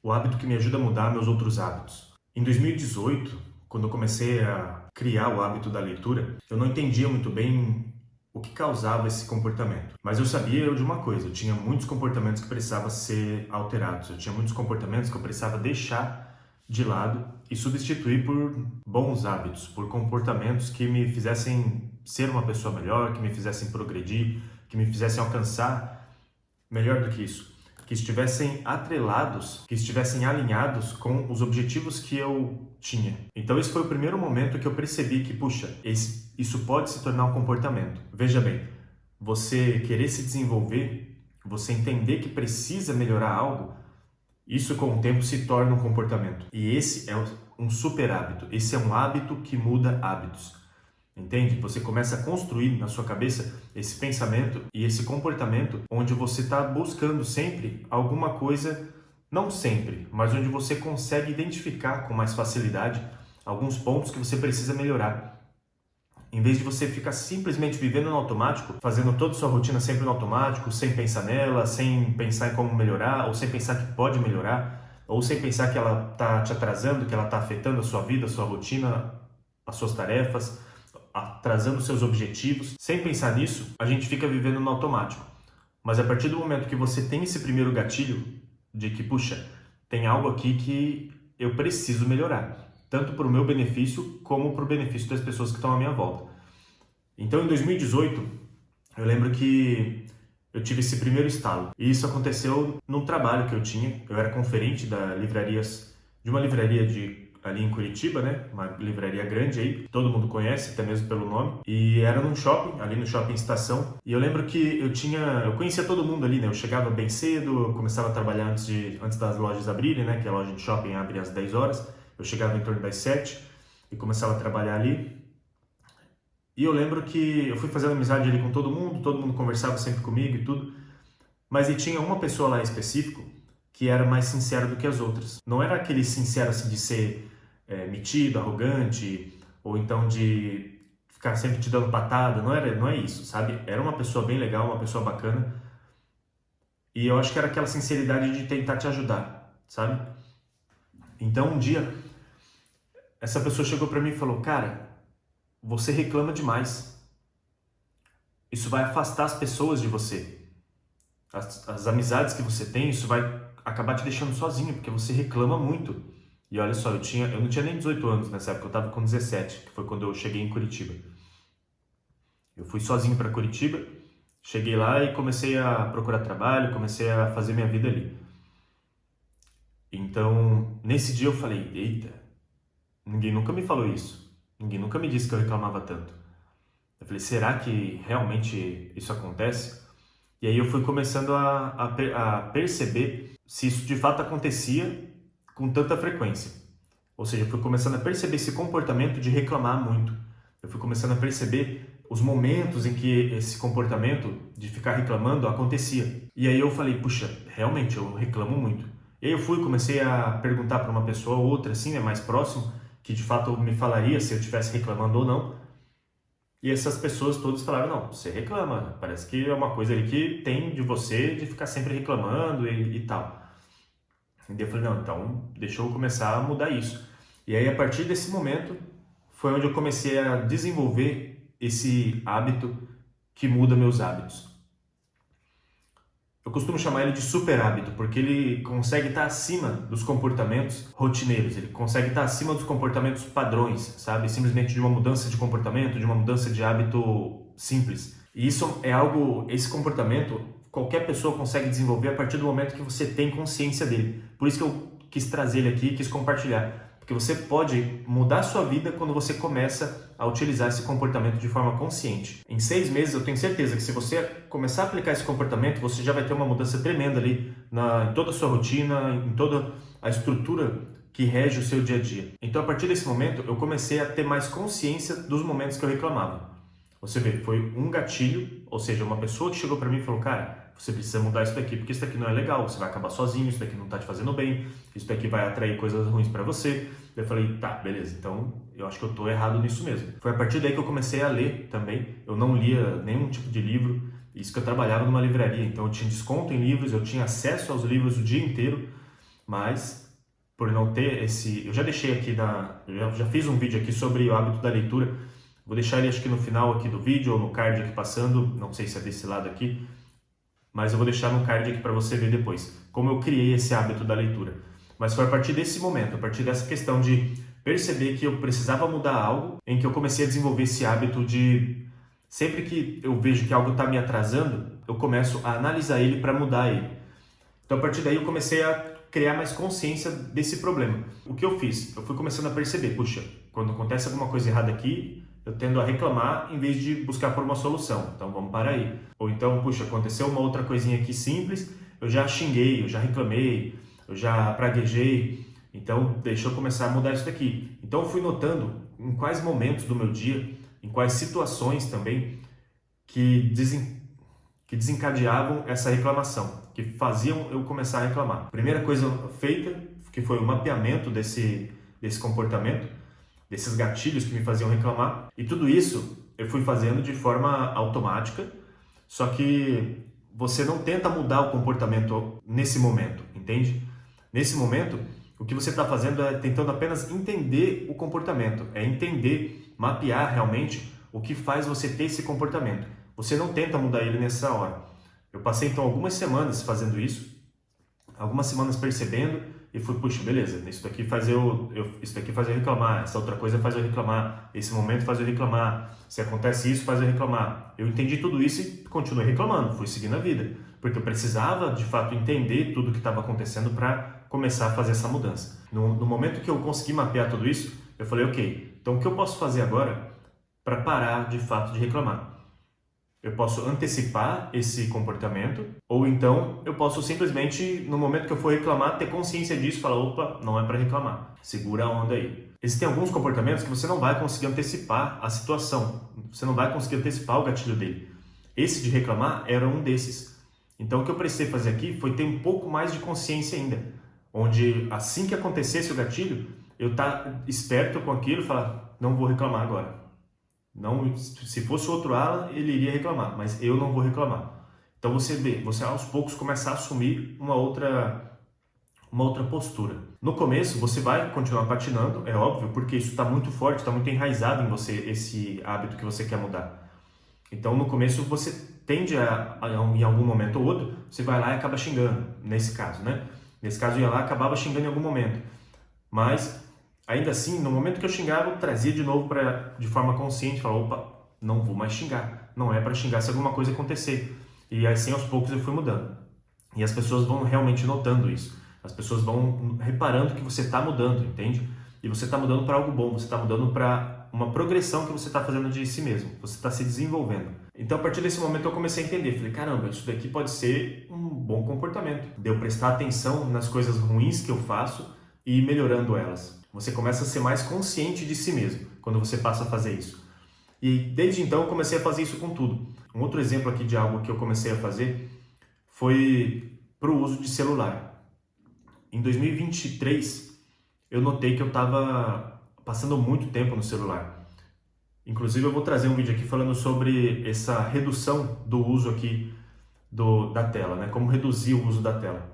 o hábito que me ajuda a mudar meus outros hábitos. Em 2018, quando eu comecei a criar o hábito da leitura, eu não entendia muito bem o que causava esse comportamento. Mas eu sabia de uma coisa, eu tinha muitos comportamentos que precisavam ser alterados, eu tinha muitos comportamentos que eu precisava deixar de lado e substituir por bons hábitos, por comportamentos que me fizessem ser uma pessoa melhor, que me fizessem progredir, que me fizessem alcançar melhor do que isso, que estivessem atrelados, que estivessem alinhados com os objetivos que eu tinha. Então esse foi o primeiro momento que eu percebi que, puxa, isso pode se tornar um comportamento. Veja bem, você querer se desenvolver, você entender que precisa melhorar algo, isso com o tempo se torna um comportamento. E esse é um super hábito, esse é um hábito que muda hábitos. Entende? Você começa a construir na sua cabeça esse pensamento e esse comportamento onde você está buscando sempre alguma coisa, não sempre, mas onde você consegue identificar com mais facilidade alguns pontos que você precisa melhorar. Em vez de você ficar simplesmente vivendo no automático, fazendo toda a sua rotina sempre no automático, sem pensar nela, sem pensar em como melhorar, ou sem pensar que pode melhorar, ou sem pensar que ela está te atrasando, que ela está afetando a sua vida, a sua rotina, as suas tarefas, atrasando seus objetivos. Sem pensar nisso, a gente fica vivendo no automático. Mas a partir do momento que você tem esse primeiro gatilho de que, puxa, tem algo aqui que eu preciso melhorar, tanto para o meu benefício como para o benefício das pessoas que estão à minha volta. Então, em 2018, eu lembro que eu tive esse primeiro estalo. E isso aconteceu num trabalho que eu tinha. Eu era conferente de uma livraria ali em Curitiba, né? Uma livraria grande aí, todo mundo conhece, até mesmo pelo nome. E era num shopping, ali no Shopping Estação. E eu lembro que eu conhecia todo mundo ali, né? Eu chegava bem cedo, eu começava a trabalhar antes das lojas abrirem, né? Que a loja de shopping abre às 10 horas. Eu chegava em torno das 7 e começava a trabalhar ali. E eu lembro que eu fui fazendo amizade ali com todo mundo conversava sempre comigo e tudo. Mas e tinha uma pessoa lá em específico que era mais sincera do que as outras. Não era aquele sincero assim de ser metido, arrogante, ou então de ficar sempre te dando patada, não é isso, sabe? Era uma pessoa bem legal, uma pessoa bacana, e eu acho que era aquela sinceridade de tentar te ajudar, sabe? Então um dia, essa pessoa chegou pra mim e falou, cara, você reclama demais, isso vai afastar as pessoas de você, as amizades que você tem, isso vai acabar te deixando sozinho, porque você reclama muito. E olha só, eu não tinha nem 18 anos nessa época, eu estava com 17, que foi quando eu cheguei em Curitiba. Eu fui sozinho para Curitiba, cheguei lá e comecei a procurar trabalho, comecei a fazer minha vida ali. Então, nesse dia eu falei, eita, ninguém nunca me falou isso, ninguém nunca me disse que eu reclamava tanto. Eu falei, será que realmente isso acontece? E aí eu fui começando a perceber se isso de fato acontecia com tanta frequência. Ou seja, eu fui começando a perceber esse comportamento de reclamar muito. Eu fui começando a perceber os momentos em que esse comportamento de ficar reclamando acontecia. E aí eu falei, puxa, realmente eu reclamo muito. E aí eu comecei a perguntar para uma pessoa ou outra, assim, né, mais próximo, que de fato me falaria se eu estivesse reclamando ou não. E essas pessoas todas falaram, não, você reclama, parece que é uma coisa ali que tem de você de ficar sempre reclamando e tal. E eu falei, não, então deixa eu começar a mudar isso. E aí, a partir desse momento, foi onde eu comecei a desenvolver esse hábito que muda meus hábitos. Eu costumo chamar ele de super hábito, porque ele consegue estar acima dos comportamentos rotineiros, ele consegue estar acima dos comportamentos padrões, sabe? Simplesmente de uma mudança de comportamento, de uma mudança de hábito simples. E isso é algo, esse comportamento, qualquer pessoa consegue desenvolver a partir do momento que você tem consciência dele. Por isso que eu quis trazer ele aqui e quis compartilhar. Porque você pode mudar a sua vida quando você começa a utilizar esse comportamento de forma consciente. Em 6 meses, eu tenho certeza que se você começar a aplicar esse comportamento, você já vai ter uma mudança tremenda ali em toda a sua rotina, em toda a estrutura que rege o seu dia a dia. Então, a partir desse momento, eu comecei a ter mais consciência dos momentos que eu reclamava. Você vê, foi um gatilho, ou seja, uma pessoa que chegou para mim e falou, cara, você precisa mudar isso daqui, porque isso daqui não é legal, você vai acabar sozinho, isso daqui não tá te fazendo bem, isso daqui vai atrair coisas ruins para você. Eu falei, tá, beleza, então eu acho que eu tô errado nisso mesmo. Foi a partir daí que eu comecei a ler também, eu não lia nenhum tipo de livro, isso que eu trabalhava numa livraria, então eu tinha desconto em livros, eu tinha acesso aos livros o dia inteiro, mas por não ter esse... Eu já deixei aqui, eu já fiz um vídeo aqui sobre o hábito da leitura, vou deixar ele acho que no final aqui do vídeo ou no card aqui passando, não sei se é desse lado aqui, mas eu vou deixar no card aqui para você ver depois, como eu criei esse hábito da leitura. Mas foi a partir desse momento, a partir dessa questão de perceber que eu precisava mudar algo, em que eu comecei a desenvolver esse hábito de, sempre que eu vejo que algo está me atrasando, eu começo a analisar ele para mudar ele. Então a partir daí eu comecei a criar mais consciência desse problema. O que eu fiz? Eu fui começando a perceber, puxa, quando acontece alguma coisa errada aqui, eu tendo a reclamar em vez de buscar por uma solução. Então vamos parar aí. Ou então, puxa, aconteceu uma outra coisinha aqui simples, eu já xinguei, eu já reclamei, eu já praguejei. Então deixa eu começar a mudar isso daqui. Então eu fui notando em quais momentos do meu dia, em quais situações também, que desencadeavam essa reclamação, que faziam eu começar a reclamar. Primeira coisa feita, que foi o mapeamento desse comportamento, desses gatilhos que me faziam reclamar. E tudo isso eu fui fazendo de forma automática, só que você não tenta mudar o comportamento nesse momento, entende? Nesse momento, o que você está fazendo é tentando apenas entender o comportamento, é entender, mapear realmente o que faz você ter esse comportamento. Você não tenta mudar ele nessa hora. Eu passei então algumas semanas fazendo isso, algumas semanas percebendo e fui, puxa, beleza, isso daqui faz isso daqui faz eu reclamar, essa outra coisa faz eu reclamar, esse momento faz eu reclamar, se acontece isso faz eu reclamar. Eu entendi tudo isso e continuei reclamando, fui seguindo a vida, porque eu precisava de fato entender tudo o que estava acontecendo para começar a fazer essa mudança. No momento que eu consegui mapear tudo isso, eu falei, ok, então o que eu posso fazer agora para parar de fato de reclamar? Eu posso antecipar esse comportamento, ou então eu posso simplesmente, no momento que eu for reclamar, ter consciência disso e falar, opa, não é para reclamar, segura a onda aí. Existem alguns comportamentos que você não vai conseguir antecipar a situação, você não vai conseguir antecipar o gatilho dele. Esse de reclamar era um desses. Então o que eu precisei fazer aqui foi ter um pouco mais de consciência ainda, onde assim que acontecesse o gatilho, eu estar esperto com aquilo e falar, não vou reclamar agora. Não, se fosse outro Alan, ele iria reclamar, mas eu não vou reclamar. Então você vê, você aos poucos começar a assumir uma outra postura. No começo você vai continuar patinando, é óbvio, porque isso está muito forte, está muito enraizado em você, esse hábito que você quer mudar. Então no começo você tende em algum momento ou outro, você vai lá e acaba xingando, nesse caso, né? Nesse caso eu ia lá e acabava xingando em algum momento. Mas ainda assim, no momento que eu xingava, eu trazia de novo de forma consciente, falava, opa, não vou mais xingar. Não é para xingar se alguma coisa acontecer. E assim, aos poucos, eu fui mudando. E as pessoas vão realmente notando isso. As pessoas vão reparando que você está mudando, entende? E você está mudando para algo bom, você está mudando para uma progressão que você está fazendo de si mesmo. Você está se desenvolvendo. Então, a partir desse momento, eu comecei a entender. Falei, caramba, isso daqui pode ser um bom comportamento. De eu prestar atenção nas coisas ruins que eu faço e ir melhorando elas. Você começa a ser mais consciente de si mesmo quando você passa a fazer isso. E desde então eu comecei a fazer isso com tudo. Um outro exemplo aqui de algo que eu comecei a fazer foi para o uso de celular. Em 2023 eu notei que eu estava passando muito tempo no celular. Inclusive eu vou trazer um vídeo aqui falando sobre essa redução do uso aqui da tela, né? Como reduzir o uso da tela.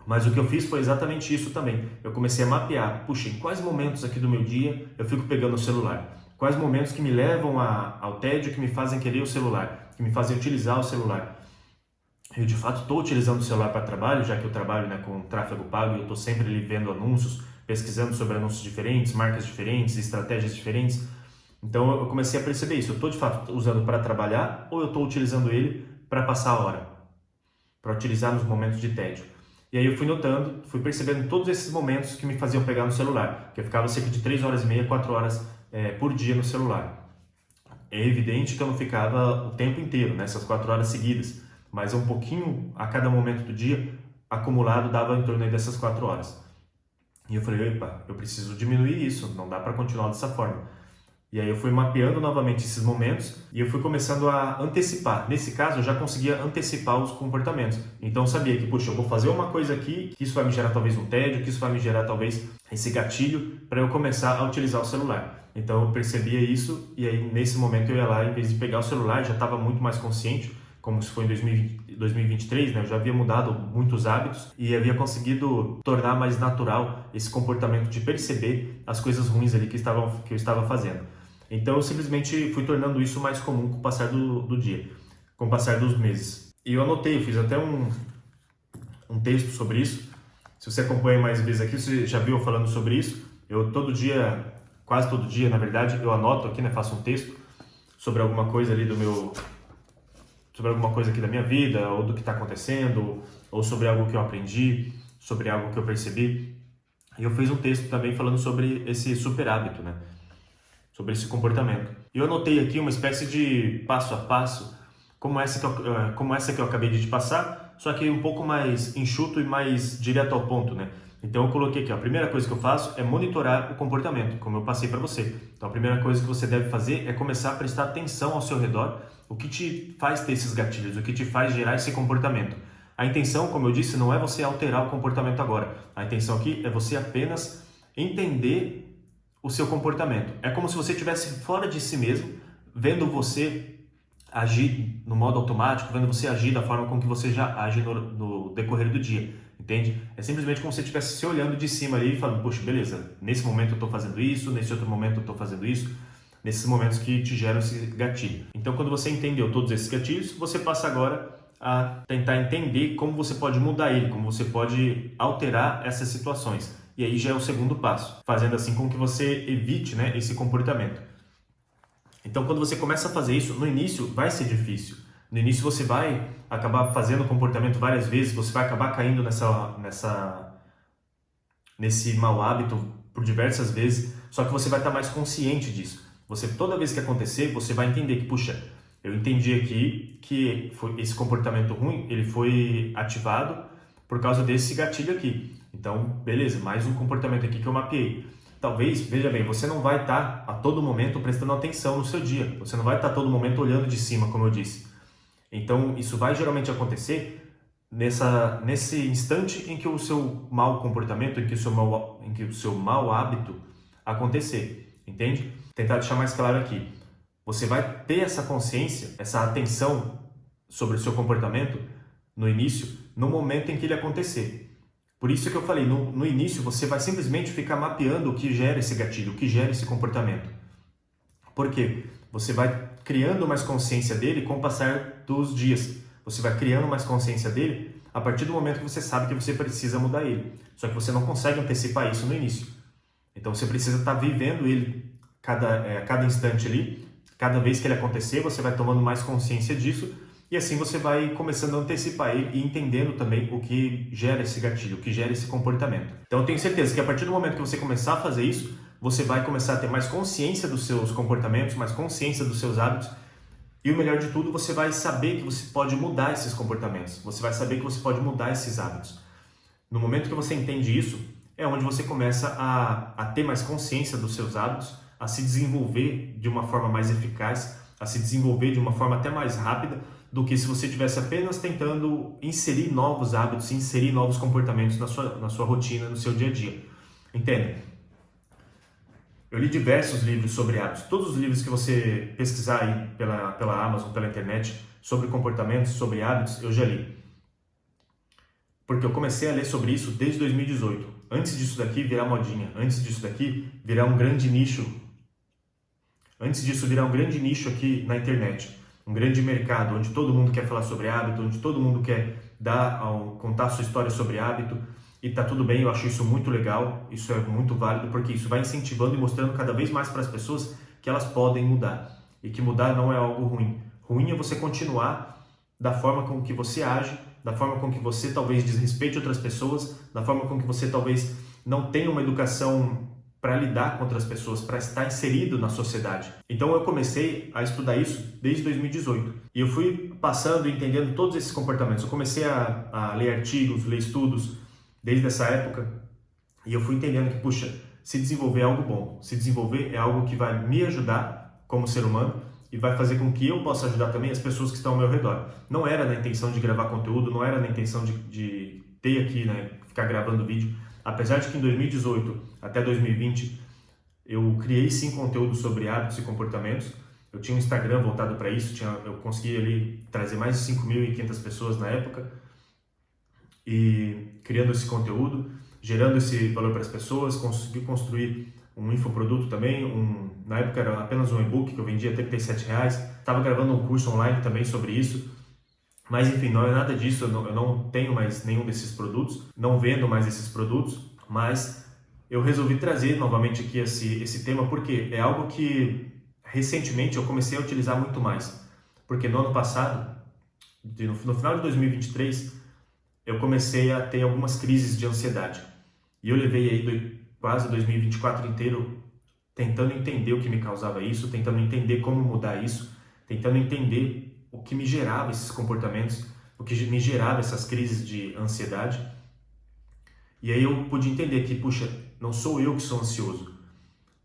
Mas o que eu fiz foi exatamente isso também. Eu comecei a mapear, puxa, em quais momentos aqui do meu dia eu fico pegando o celular? Quais momentos que me levam ao tédio, que me fazem querer o celular, que me fazem utilizar o celular? Eu de fato estou utilizando o celular para trabalho, já que eu trabalho, né, com tráfego pago e eu estou sempre ali vendo anúncios, pesquisando sobre anúncios diferentes, marcas diferentes, estratégias diferentes. Então eu comecei a perceber isso. Eu estou de fato usando para trabalhar ou eu estou utilizando ele para passar a hora? Para utilizar nos momentos de tédio. E aí eu fui notando, fui percebendo todos esses momentos que me faziam pegar no celular, que eu ficava cerca de 3 horas e meia, 4 horas por dia no celular. É evidente que eu não ficava o tempo inteiro, nessas 4 horas seguidas, mas um pouquinho a cada momento do dia, acumulado, dava em torno aí dessas 4 horas. E eu falei, opa, eu preciso diminuir isso, não dá para continuar dessa forma. E aí eu fui mapeando novamente esses momentos e eu fui começando a antecipar. Nesse caso, eu já conseguia antecipar os comportamentos. Então eu sabia que, puxa, eu vou fazer uma coisa aqui, que isso vai me gerar talvez um tédio, que isso vai me gerar talvez esse gatilho para eu começar a utilizar o celular. Então eu percebia isso e aí nesse momento eu ia lá, em vez de pegar o celular, já estava muito mais consciente, como se foi em 2023, né? Eu já havia mudado muitos hábitos e havia conseguido tornar mais natural esse comportamento de perceber as coisas ruins ali que eu estava fazendo. Então eu simplesmente fui tornando isso mais comum com o passar do dia, com o passar dos meses. E eu anotei, eu fiz até um texto sobre isso. Se você acompanha mais vezes aqui, você já viu eu falando sobre isso. Eu todo dia, quase todo dia, na verdade, eu anoto aqui, né, faço um texto sobre alguma coisa ali sobre alguma coisa aqui da minha vida, ou do que está acontecendo, ou sobre algo que eu aprendi, sobre algo que eu percebi. E eu fiz um texto também falando sobre esse super hábito, né? Sobre esse comportamento. E eu anotei aqui uma espécie de passo a passo, como essa que eu acabei de te passar, só que um pouco mais enxuto e mais direto ao ponto, né? Então eu coloquei aqui, ó, a primeira coisa que eu faço é monitorar o comportamento, como eu passei para você. Então a primeira coisa que você deve fazer é começar a prestar atenção ao seu redor, o que te faz ter esses gatilhos, o que te faz gerar esse comportamento. A intenção, como eu disse, não é você alterar o comportamento agora. A intenção aqui é você apenas entender o seu comportamento. É como se você estivesse fora de si mesmo, vendo você agir no modo automático, vendo você agir da forma com que você já age no decorrer do dia, entende? É simplesmente como se você estivesse se olhando de cima ali e falando, poxa, beleza, nesse momento eu estou fazendo isso, nesse outro momento eu estou fazendo isso, nesses momentos que te geram esse gatilho. Então, quando você entendeu todos esses gatilhos, você passa agora a tentar entender como você pode mudar ele, como você pode alterar essas situações. E aí já é o segundo passo, fazendo assim com que você evite, né, esse comportamento. Então, quando você começa a fazer isso, no início vai ser difícil. No início você vai acabar fazendo o comportamento várias vezes, você vai acabar caindo nesse mau hábito por diversas vezes, só que você vai estar mais consciente disso. Você, toda vez que acontecer, você vai entender que, puxa, eu entendi aqui que esse comportamento ruim, ele foi ativado por causa desse gatilho aqui. Então, beleza, mais um comportamento aqui que eu mapeei. Talvez, veja bem, você não vai estar a todo momento prestando atenção no seu dia. Você não vai estar a todo momento olhando de cima, como eu disse. Então, isso vai geralmente acontecer nesse instante em que o seu mau comportamento, em que o seu mau hábito acontecer. Entende? Tentar deixar mais claro aqui. Você vai ter essa consciência, essa atenção sobre o seu comportamento no início, no momento em que ele acontecer. Por isso que eu falei, no início você vai simplesmente ficar mapeando o que gera esse gatilho, o que gera esse comportamento. Por quê? Você vai criando mais consciência dele com o passar dos dias. Você vai criando mais consciência dele a partir do momento que você sabe que você precisa mudar ele. Só que você não consegue antecipar isso no início. Então você precisa estar vivendo ele cada instante ali. Cada vez que ele acontecer, você vai tomando mais consciência disso. E assim você vai começando a antecipar ele e entendendo também o que gera esse gatilho, o que gera esse comportamento. Então eu tenho certeza que a partir do momento que você começar a fazer isso, você vai começar a ter mais consciência dos seus comportamentos, mais consciência dos seus hábitos. E o melhor de tudo, você vai saber que você pode mudar esses comportamentos. Você vai saber que você pode mudar esses hábitos. No momento que você entende isso, é onde você começa a ter mais consciência dos seus hábitos, a se desenvolver de uma forma mais eficaz, a se desenvolver de uma forma até mais rápida, do que se você estivesse apenas tentando inserir novos hábitos, inserir novos comportamentos na sua rotina, no seu dia a dia. Entende? Eu li diversos livros sobre hábitos. Todos os livros que você pesquisar aí pela Amazon, pela internet, sobre comportamentos, sobre hábitos, eu já li. Porque eu comecei a ler sobre isso desde 2018. Antes disso daqui virar modinha, antes disso daqui virar um grande nicho. Antes disso virar um grande nicho aqui na internet. Um grande mercado onde todo mundo quer falar sobre hábito, onde todo mundo quer contar sua história sobre hábito. E tá tudo bem, eu acho isso muito legal, isso é muito válido, porque isso vai incentivando e mostrando cada vez mais para as pessoas que elas podem mudar. E que mudar não é algo ruim. Ruim é você continuar da forma com que você age, da forma com que você talvez desrespeite outras pessoas, da forma com que você talvez não tenha uma educação para lidar com outras pessoas, para estar inserido na sociedade. Então eu comecei a estudar isso desde 2018. E eu fui passando e entendendo todos esses comportamentos. Eu comecei a ler artigos, ler estudos desde essa época. E eu fui entendendo que, puxa, se desenvolver é algo bom. Se desenvolver é algo que vai me ajudar como ser humano e vai fazer com que eu possa ajudar também as pessoas que estão ao meu redor. Não era na intenção de gravar conteúdo, não era na intenção de ter aqui, né, ficar gravando vídeo. Apesar de que em 2018 até 2020 eu criei sim conteúdo sobre hábitos e comportamentos, Eu tinha um Instagram voltado para isso, eu consegui ali trazer mais de 5.500 pessoas na época, e criando esse conteúdo, gerando esse valor para as pessoas, consegui construir um infoproduto também, na época era apenas um e-book que eu vendia a R$37, estava gravando um curso online também sobre isso, mas enfim, não é nada disso, eu não tenho mais nenhum desses produtos, não vendo mais esses produtos, mas eu resolvi trazer novamente aqui esse tema porque é algo que recentemente eu comecei a utilizar muito mais, porque no ano passado, no final de 2023, eu comecei a ter algumas crises de ansiedade. E eu levei aí quase 2024 inteiro tentando entender o que me causava isso, tentando entender como mudar isso, tentando entender o que me gerava esses comportamentos, o que me gerava essas crises de ansiedade. E aí eu pude entender que, puxa, não sou eu que sou ansioso.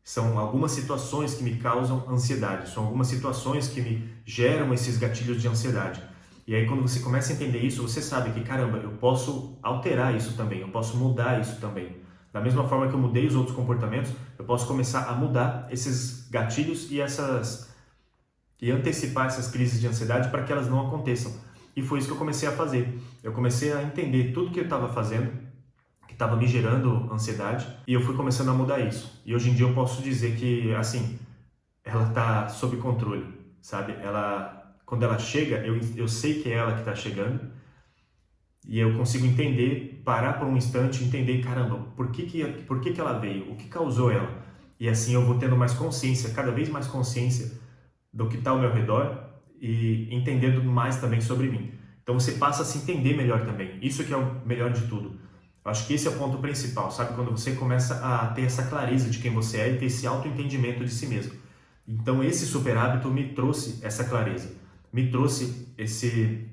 São algumas situações que me causam ansiedade, são algumas situações que me geram esses gatilhos de ansiedade. E aí quando você começa a entender isso, você sabe que, caramba, eu posso alterar isso também, eu posso mudar isso também. Da mesma forma que eu mudei os outros comportamentos, eu posso começar a mudar esses gatilhos e antecipar essas crises de ansiedade para que elas não aconteçam. E foi isso que eu comecei a fazer. Eu comecei a entender tudo que eu estava fazendo, que estava me gerando ansiedade, e eu fui começando a mudar isso. E hoje em dia eu posso dizer que, assim, ela está sob controle, sabe? Quando ela chega, eu sei que é ela que está chegando, e eu consigo entender, parar por um instante e entender, caramba, por que ela veio? O que causou ela? E assim eu vou tendo mais consciência, cada vez mais consciência do que está ao meu redor e entendendo mais também sobre mim. Então você passa a se entender melhor também. Isso que é o melhor de tudo. Eu acho que esse é o ponto principal, sabe? Quando você começa a ter essa clareza de quem você é e ter esse autoentendimento de si mesmo. Então esse super hábito me trouxe essa clareza, me trouxe esse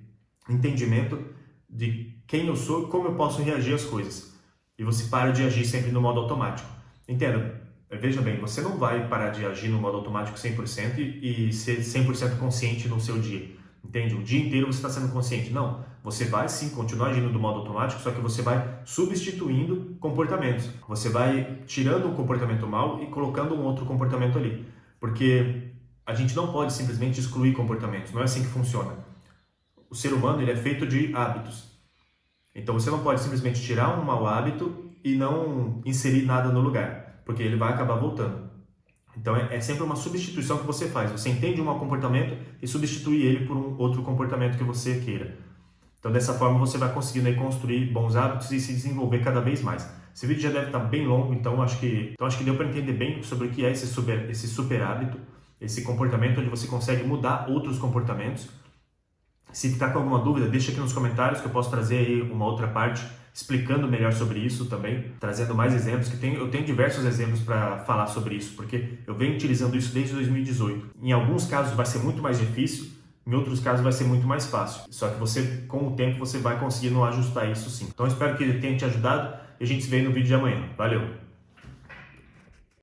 entendimento de quem eu sou e como eu posso reagir às coisas. E você para de agir sempre no modo automático. Entenda, veja bem, você não vai parar de agir no modo automático 100% e ser 100% consciente no seu dia. Entende? O dia inteiro você está sendo consciente. Não, você vai sim continuar agindo do modo automático, só que você vai substituindo comportamentos. Você vai tirando um comportamento mau e colocando um outro comportamento ali. Porque a gente não pode simplesmente excluir comportamentos, não é assim que funciona. O ser humano ele é feito de hábitos. Então você não pode simplesmente tirar um mau hábito e não inserir nada no lugar, porque ele vai acabar voltando. Então é sempre uma substituição que você faz. Você entende um comportamento e substitui ele por um outro comportamento que você queira. Então dessa forma você vai conseguindo aí construir bons hábitos e se desenvolver cada vez mais. Esse vídeo já deve estar bem longo, então acho que deu para entender bem sobre o que é esse super hábito, esse comportamento onde você consegue mudar outros comportamentos. Se ficar com alguma dúvida, deixa aqui nos comentários que eu posso trazer aí uma outra parte explicando melhor sobre isso também, trazendo mais exemplos, eu tenho diversos exemplos para falar sobre isso, porque eu venho utilizando isso desde 2018. Em alguns casos vai ser muito mais difícil, em outros casos vai ser muito mais fácil. Só que você, com o tempo, você vai conseguindo ajustar isso sim. Então eu espero que ele tenha te ajudado e a gente se vê no vídeo de amanhã. Valeu!